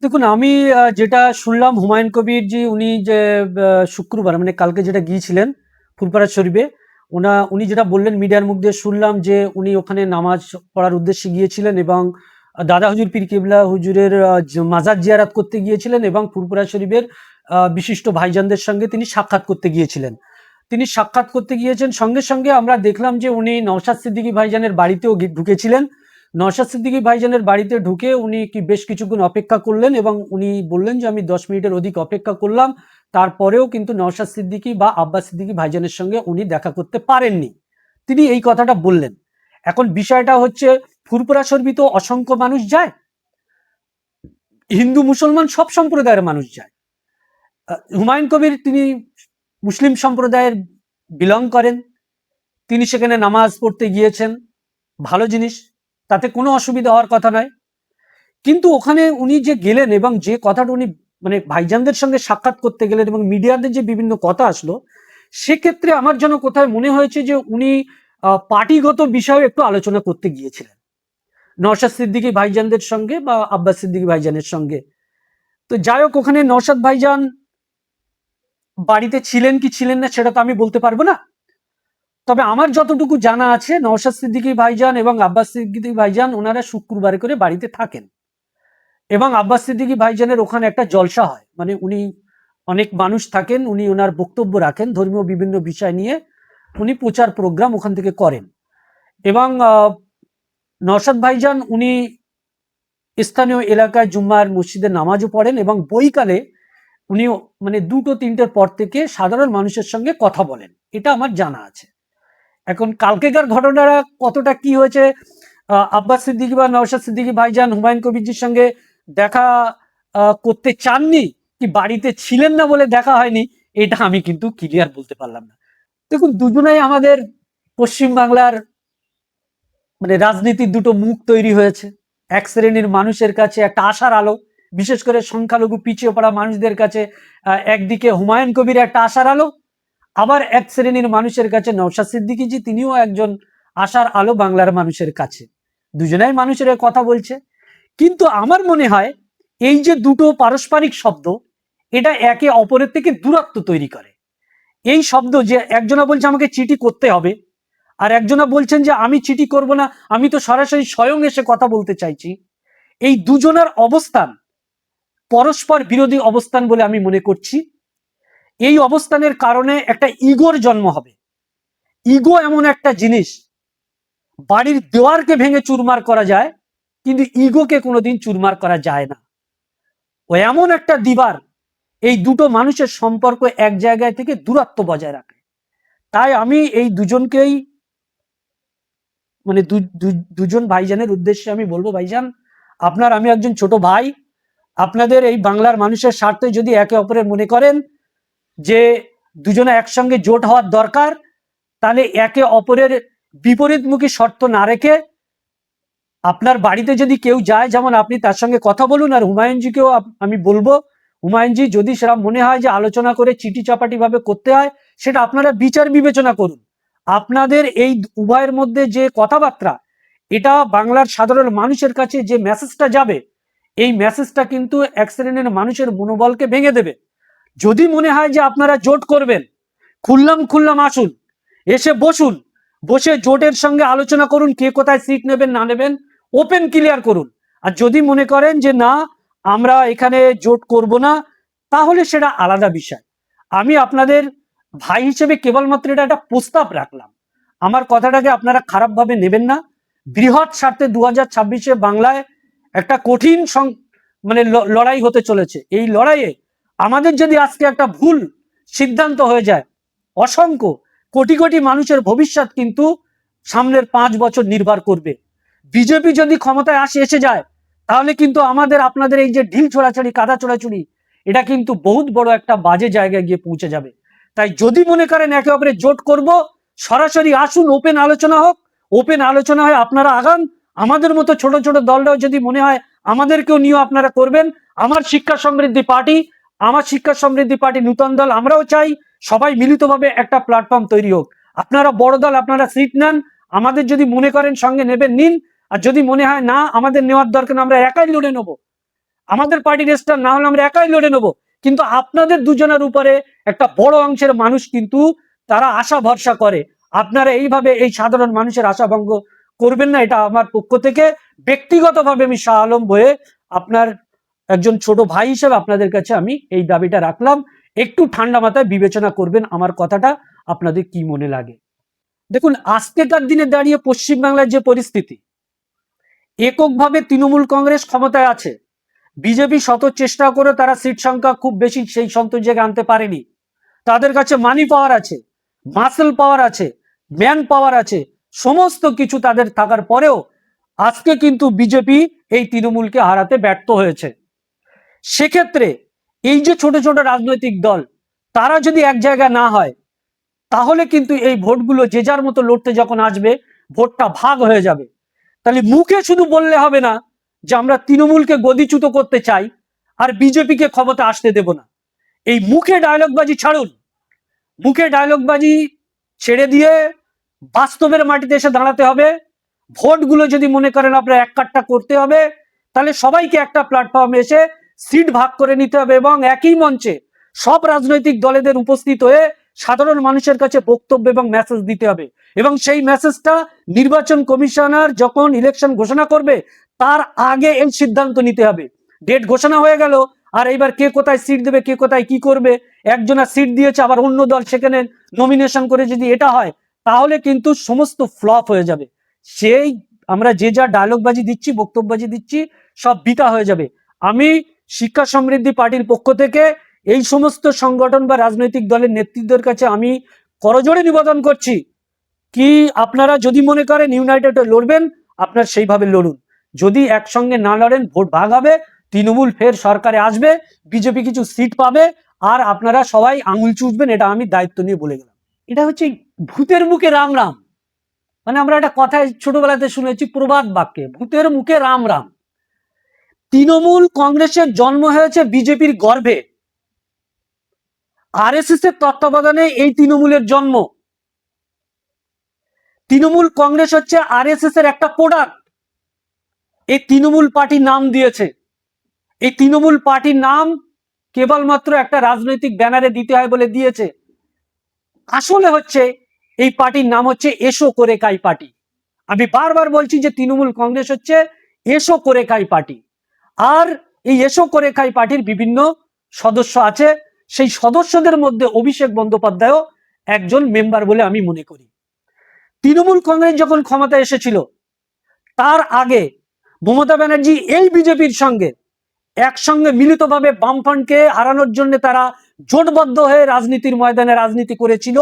দেখুন আমি যেটা শুনলাম হুমায়ুন কবির জি উনি যে শুক্রবার মানে কালকে যেটা গিয়েছিলেন ফুলপাড়া শরীফে উনি যেটা বললেন মিডিয়ার মুখ দিয়ে শুনলাম যে উনি ওখানে নামাজ পড়ার উদ্দেশ্যে গিয়েছিলেন এবং দাদা হুজুর পীর কেবলা হুজুরের মাজার জিয়ারাত করতে গিয়েছিলেন এবং ফুলপাড়া শরীফের বিশিষ্ট ভাইজানদের সঙ্গে তিনি সাক্ষাৎ করতে গিয়েছিলেন। তিনি সাক্ষাৎ করতে গিয়েছেন, সঙ্গে সঙ্গে আমরা দেখলাম যে উনি নওশাদ সিদ্দিকী ভাইজানের বাড়িতেও ঢুকেছিলেন। নওশাদ সিদ্দিকী ভাইজানের বাড়িতে ঢুকে উনি বেশ কিছুক্ষণ অপেক্ষা করলেন এবং উনি বললেন যে আমি 10 মিনিটের অধিক অপেক্ষা করলাম, তারপরেও কিন্তু নওশাদ সিদ্দিকী বা আব্বাস সিদ্দিকী ভাইজানের সঙ্গে উনি দেখা করতে পারেননি। তিনি এই কথাটা বললেন। এখন বিষয়টা হচ্ছে ফুরফুরা শরীফে তো অসংখ্য মানুষ যায়, হিন্দু মুসলমান সব সম্প্রদায়ের মানুষ যায়। হুমায়ুন কবির তিনি মুসলিম সম্প্রদায়ের বিলং করেন, তিনি সেখানে নামাজ পড়তে গিয়েছেন, ভালো জিনিস, তাতে কোনো অসুবিধা হওয়ার কথা নয়। কিন্তু ওখানে উনি যে গেলেন এবং যে কথাটা উনি মানে ভাইজানদের সঙ্গে সাক্ষাৎ করতে গেলেন এবং মিডিয়াতে যে বিভিন্ন কথা আসলো, সেক্ষেত্রে আমার যেন কোথায় মনে হয়েছে যে উনি পার্টিগত বিষয়ে একটু আলোচনা করতে গিয়েছিলেন নওশাদ সিদ্দিকী ভাইজানদের সঙ্গে বা আব্বাস সিদ্দিকী ভাইজানের সঙ্গে। তো যাই হোক, ওখানে নওশাদ ভাইজান বাড়িতে ছিলেন কি ছিলেন না সেটা তো আমি বলতে পারবো না। তবে আমার যতটুকু জানা আছে নওশাদ সিদ্দিকী ভাইজান এবং আব্বাস সিদ্দিকী ভাইজান ওনারা শুক্রবারে করে বাড়িতে থাকেন এবং আব্বাস সিদ্দিকী ভাইজানের ওখানে একটা জলসা হয়, মানে উনি অনেক মানুষ থাকেন, উনি ওনার বক্তব্য রাখেন ধর্মীয় বিভিন্ন বিষয় নিয়ে, উনি প্রচার প্রোগ্রাম ওখান থেকে করেন এবং নওশাদ ভাইজান উনি স্থানীয় এলাকায় জুম্মার মসজিদে নামাজও পড়েন এবং বৈকালে উনি মানে 2-3টের পর থেকে সাধারণ মানুষের সঙ্গে কথা বলেন, এটা আমার জানা আছে। এখন কালকেকার ঘটনাটা কতটা কি হয়েছে, আব্বাস সিদ্দিকী বা নওশাদ সিদ্দিকী ভাইজান হুমায়ুন কবিরজির সঙ্গে দেখা করতে চাননি কি বাড়িতে ছিলেন না বলে দেখা হয়নি, এটা আমি কিন্তু ক্লিয়ার বলতে পারলাম না। দেখুন, দুজনেই আমাদের পশ্চিম বাংলার মানে রাজনীতির দুটো মুখ তৈরি হয়েছে। এক শ্রেণীর মানুষের কাছে একটা আশার আলো, বিশেষ করে সংখ্যালঘু পিছিয়ে পড়া মানুষদের কাছে একদিকে হুমায়ুন কবির একটা আশার আলো, আবার এক শ্রেণীর মানুষের কাছে নওশাদ সিদ্দিকী জি তিনিও একজন আশার আলো বাংলার মানুষের কাছে। দুজনেই মানুষের কথা বলছে, কিন্তু আমার মনে হয় এই যে দুটো পারস্পরিক শব্দ, এটা একে অপরের থেকে দূরত্ব তৈরি করে। এই শব্দ যে একজনা বলছে আমাকে চিঠি করতে হবে, আর একজনা বলছেন যে আমি চিঠি করব না, আমি তো সরাসরি স্বয়ং এসে কথা বলতে চাইছি, এই দুজনের অবস্থান পরস্পর বিরোধী অবস্থান বলে আমি মনে করছি। এই অবস্থানের কারণে একটা ইগোর জন্ম হবে। ইগো এমন একটা জিনিস, বাড়ির দেওয়ারকে ভেঙে চুরমার করা যায় কিন্তু ইগোকে কোনোদিন চুরমার করা যায় না। ও এমন একটা দিবার, এই দুটো মানুষের সম্পর্ক এক জায়গায় থেকে দূরত্ব বজায় রাখে। তাই আমি এই দুজনকেই মানে দুজন ভাইজানের উদ্দেশ্যে আমি বলবো, ভাইজান আপনার আমি একজন ছোট ভাই, আপনাদের এই বাংলার মানুষের স্বার্থে যদি একে অপরের মনে করেন যে দুজনে একসঙ্গে জোট হওয়ার দরকার, তাহলে একে অপরের বিপরীতমুখী শর্ত না রেখে আপনার বাড়িতে যদি কেউ যায়, যেমন আপনি তার সঙ্গে কথা বলুন, আর হুমায়ুনজিকেও আমি বলবো হুমায়ুনজি যদি সেটা মনে হয় যে আলোচনা করে চিটি চাপাটি ভাবে করতে হয়, সেটা আপনারা বিচার বিবেচনা করুন। আপনাদের এই উভয়ের মধ্যে যে কথাবার্তা, এটা বাংলার সাধারণ মানুষের কাছে যে মেসেজটা যাবে, এই মেসেজটা কিন্তু এক শ্রেণীর মানুষের মনোবলকে ভেঙে দেবে। যদি মনে হয় যে আপনারা জোট করবেন, খুললাম আসুন, এসে বসুন, বসে জোটের সঙ্গে আলোচনা করুন, কে কোথায় সিট নেবেন না নেবেন, ওপেন ক্লিয়ার করুন। আর যদি মনে করেন যে না আমরা এখানে জোট করব না, তাহলে সেটা আলাদা বিষয়। আমি আপনাদের ভাই হিসেবে কেবলমাত্র এটা একটা প্রস্তাব রাখলাম, আমার কথাটাকে আপনারা খারাপভাবে নেবেন না। বৃহৎ স্বার্থে 2026-এ বাংলায় একটা কঠিন মানে লড়াই হতে চলেছে। এই লড়াইয়ে আমাদের যদি আজকে একটা ভুল সিদ্ধান্ত হয়ে যায়, অসংখ্য কোটি কোটি মানুষের ভবিষ্যৎ কিন্তু সামনের 5 বছর নির্ভর করবে। বিজেপি যদি ক্ষমতায় এসে যায়, তাহলে কিন্তু আমাদের আপনাদের এই যে ঢিল ছোড়াছড়ি কাদা ছোড়াছড়ি, এটা কিন্তু বহুত বড় একটা বাজে জায়গায় গিয়ে পৌঁছে যাবে। তাই যদি মনে করেন একে অপরে জোট করব, সরাসরি আসুন, ওপেন আলোচনা হোক, ওপেন আলোচনা হয় আপনারা আগান। আমাদের মতো ছোট ছোট দলটাও যদি মনে হয় আমাদেরকেও নিয়ে আপনারা করবেন, আমার শিক্ষা সমৃদ্ধি পার্টি নূতন দল আমরাও চাই, সবাই মিলিতভাবে একটা প্ল্যাটফর্ম তৈরি হোক। আপনারা বড় দল, আপনারা সিট নেন, আমাদের যদি মনে করেন সঙ্গে নেবেন নিন, আর যদি মনে হয় না আমাদের নেওয়ার দরকার, আমরা একাই লড়ে নেবো। আমাদের পার্টির স্টার না হলে আমরা একাই লড়ে নেব, কিন্তু আপনাদের দুজনের উপরে একটা বড় অংশের মানুষ কিন্তু তারা আশা ভরসা করে। আপনারা এইভাবে এই সাধারণ মানুষের আশা ভঙ্গ করবেন না, এটা আমার পক্ষ থেকে ব্যক্তিগতভাবে আমি শাহ আলম বয়ে আপনার একজন ছোট ভাই হিসেবে আপনাদের কাছে আমি এই দাবিটা রাখলাম। একটু ঠান্ডা মাথায় বিবেচনা করবেন আমার কথাটা, আপনাদের কি মনে লাগে। দেখুন, আজকেকার দিনে দাঁড়িয়ে পশ্চিমবাংলার যে পরিস্থিতি, এককভাবে তৃণমূল কংগ্রেস ক্ষমতায় আছে, বিজেপি শত চেষ্টা করে তারা সিট সংখ্যা খুব বেশি সেই সন্তোষ জায়গায় আনতে পারেনি। তাদের কাছে মানি পাওয়ার আছে, মাসেল পাওয়ার আছে, ম্যান পাওয়ার আছে, সমস্ত কিছু তাদের থাকার পরেও আজকে কিন্তু বিজেপি এই তৃণমূলকে হারাতে ব্যর্থ হয়েছে। সেক্ষেত্রে এই যে ছোট ছোট রাজনৈতিক দল, তারা যদি এক জায়গায় না হয়, তাহলে কিন্তু এই ভোটগুলো যে যার মতো লড়তে যখন আসবে, ভোটটা ভাগ হয়ে যাবে। তাহলে মুখে শুধু বললে হবে না যে আমরা তৃণমূলকে গদিচ্যুত করতে চাই আর বিজেপিকে ক্ষমতা আসতে দেব না। এই মুখে ডায়লগবাজি ছাড়ুন, মুখে ডায়লগবাজি ছেড়ে দিয়ে বাস্তবের মাটিতে এসে দাঁড়াতে হবে। ভোটগুলো যদি মনে করেন আপনার এক কাট্টা করতে হবে, তাহলে সবাইকে একটা প্ল্যাটফর্মে এসে সিট ভাগ করে নিতে হবে এবং একই মঞ্চে সব রাজনৈতিক দলেদের উপস্থিত হয়ে সাধারণ মানুষের কাছে বক্তব্য এবং মেসেজ দিতে হবে। এবং সেই মেসেজটা নির্বাচন কমিশনার যখন ইলেকশন ঘোষণা করবে তার আগে এই সিদ্ধান্ত নিতে হবে। ডেট ঘোষণা হয়ে গেল, আর এইবার কে কোথায় সিট দেবে, কে কোথায় কি করবে, একজনা সিট দিয়েছে আবার অন্য দল সেখানে নমিনেশন করে, যদি এটা হয় তাহলে কিন্তু সমস্ত ফ্লপ হয়ে যাবে। সেই আমরা যে যা ডায়লগবাজি দিচ্ছি, বক্তব্যবাজি দিচ্ছি, সব বৃথা হয়ে যাবে। আমি শিক্ষা সমৃদ্ধি পার্টির পক্ষ থেকে এই সমস্ত সংগঠন বা রাজনৈতিক দলের নেতৃত্বের কাছে আমি করজোড়ে নিবেদন করছি, কি আপনারা যদি মনে করেন ইউনাইটেড লড়বেন, আপনার সেইভাবে লড়ুন। যদি একসঙ্গে না লড়েন, ভোট ভাগ হবে, তৃণমূল ফের সরকারে আসবে, বিজেপি কিছু সিট পাবে, আর আপনারা সবাই আঙুল চুষবেন। এটা আমি দায়িত্ব নিয়ে বলে গেলাম। এটা হচ্ছে ভূতের মুখে রাম রাম, মানে আমরা একটা কথায় ছোটবেলাতে শুনেছি প্রবাদ বাক্যে, ভূতের মুখে রাম রাম। তৃণমূল কংগ্রেসের জন্ম হয়েছে বিজেপির গর্ভে, আরএসএস এর তত্ত্বাবধানে এই তৃণমূলের জন্ম। তৃণমূল কংগ্রেস হচ্ছে আরএসএস এর একটা প্রোডাক্ট। এই তৃণমূল পার্টি নাম দিয়েছে, এই তৃণমূল পার্টির নাম কেবলমাত্র একটা রাজনৈতিক ব্যানারে দিতে হয় বলে দিয়েছে। আসলে হচ্ছে এই পার্টির নাম হচ্ছে এসো করে খাই পার্টি। আমি বারবার বলছি যে তৃণমূল কংগ্রেস হচ্ছে এসো করে খাই পার্টি, আর এই এসো করে খাই পার্টির বিভিন্ন সদস্য আছে। সেই সদস্যদের মধ্যে অভিষেক বন্দ্যোপাধ্যায়ও একজন মেম্বার বলে আমি মনে করি। তৃণমূল কংগ্রেস যখন ক্ষমতায় এসেছিল তার আগে মমতা ব্যানার্জি এই বিজেপির সঙ্গে একসঙ্গে মিলিতভাবে বামফ্রন্টকে হারানোর জন্য তারা জোটবদ্ধ হয়ে রাজনীতির ময়দানে রাজনীতি করেছিল।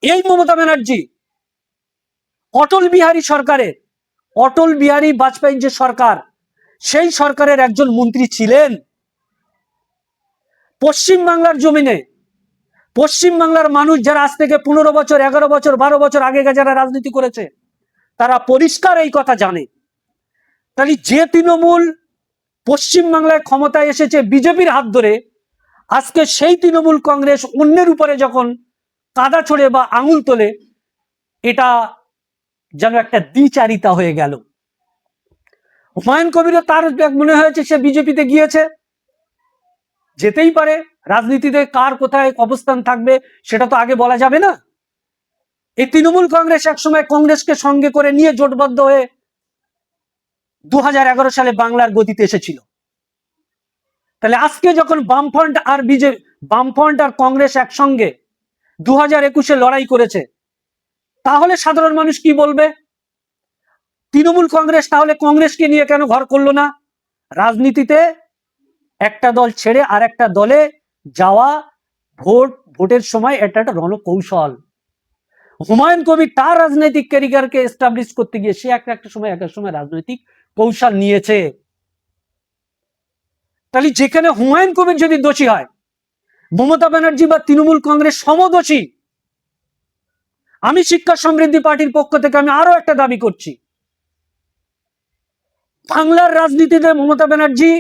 এই মমতা ব্যানার্জি অটল বিহারী বাজপেয়ীর যে সরকার, সেই সরকারের একজন মন্ত্রী ছিলেন। পশ্চিমবাংলার জমিনে পশ্চিমবাংলার মানুষ যারা আজ থেকে 15 বছর, 11 বছর, 12 বছর আগে যারা রাজনীতি করেছে, তারা পরিষ্কার এই কথা জানে। তাহলে যে তৃণমূল পশ্চিমবাংলায় ক্ষমতায় এসেছে বিজেপির হাত ধরে, আজকে সেই তৃণমূল কংগ্রেস অন্যের উপরে যখন কাদা ছড়ে বা আঙুল তোলে, এটা যেন একটা দ্বিচারিতা হয়ে গেল। হুমায়ুন কবিরও তার মনে হয়েছে সে বিজেপিতে গিয়েছে, যেতেই পারে। রাজনীতিতে কার কোথায় অবস্থান থাকবে সেটা তো আগে বলা যাবে না। এই তৃণমূল কংগ্রেস একসময় কংগ্রেসকে সঙ্গে করে নিয়ে জোটবদ্ধ হয়ে 2011 সালে বাংলার গদিতে এসেছিল। তাহলে আজকে যখন বামফ্রন্ট আর কংগ্রেস একসঙ্গে 2021-এ লড়াই করেছে, তাহলে সাধারণ মানুষ কি বলবে? তৃণমূল কংগ্রেস তাহলে কংগ্রেসকে নিয়ে কেন ঘর করলো না? রাজনীতিতে একটা দল ছেড়ে আর একটা দলে যাওয়া, ভোটের সময় এটা একটা রণকৌশল। হুমায়ুন কবির তার রাজনৈতিক ক্যারিয়ারকে এস্টাবলিশ করতে গিয়ে সে একটা সময় রাজনৈতিক কৌশল নিয়েছে। তাহলে যেখানে হুমায়ুন কবির যদি দোষী হয়, মমতা ব্যানার্জি বা তৃণমূল কংগ্রেস সমদোষী। আমি শিক্ষা সমৃদ্ধি পার্টির পক্ষ থেকে আমি আরো একটা দাবি করছি, বাংলার রাজনীতিতে মমতা ব্যানার্জি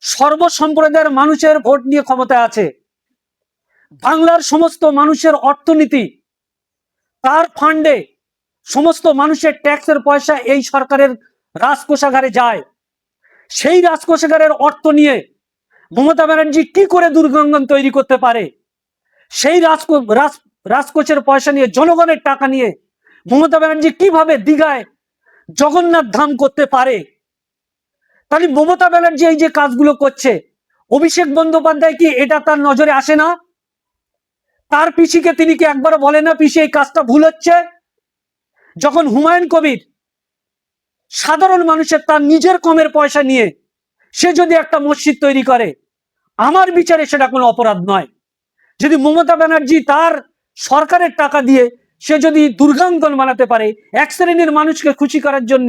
সর্বসম্প্রদায়ের মানুষের ভোট নিয়ে ক্ষমতায় আছে। বাংলার সমস্ত মানুষের অর্থনীতি, তার ফান্ডে সমস্ত মানুষের ট্যাক্সের পয়সা এই সরকারের রাজকোষাগারে যায়। সেই রাজকোষাগারের অর্থ নিয়ে মমতা ব্যানার্জি কি করে দুর্গাঙ্গন তৈরি করতে পারে, সেই রাজকোষের পয়সা নিয়ে, জনগণের টাকা নিয়ে মমতা ব্যানার্জি কিভাবে দীঘায় জগন্নাথ ধাম করতে পারে? তাহলে মমতা ব্যানার্জি এই যে কাজগুলো করছে, অভিষেক বন্দ্যোপাধ্যায় কি এটা তার নজরে আসে না? তার পিসিকে তিনি কি একবারও বলে না পিসি এই কাজটা ভুল হচ্ছে? যখন হুমায়ুন কবির সাধারণ মানুষের তার নিজের কমের পয়সা নিয়ে সে যদি একটা মসজিদ তৈরি করে, আমার বিচারে সেটা কোনো অপরাধ নয়। যদি মমতা ব্যানার্জি তার সরকারের টাকা দিয়ে সে যদি দুর্গাঙ্গন বানাতে পারে, এক শ্রেণীর মানুষকে খুশি করার জন্য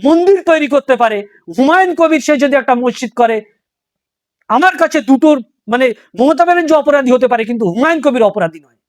মন্দির তৈরি করতে পারে, হুমায়ুন কবির সে যদি একটা মসজিদ করে, আমার কাছে দুটোর মানে মমতা ব্যানার্জি অপরাধী হতে পারে কিন্তু হুমায়ুন কবির অপরাধী নয়।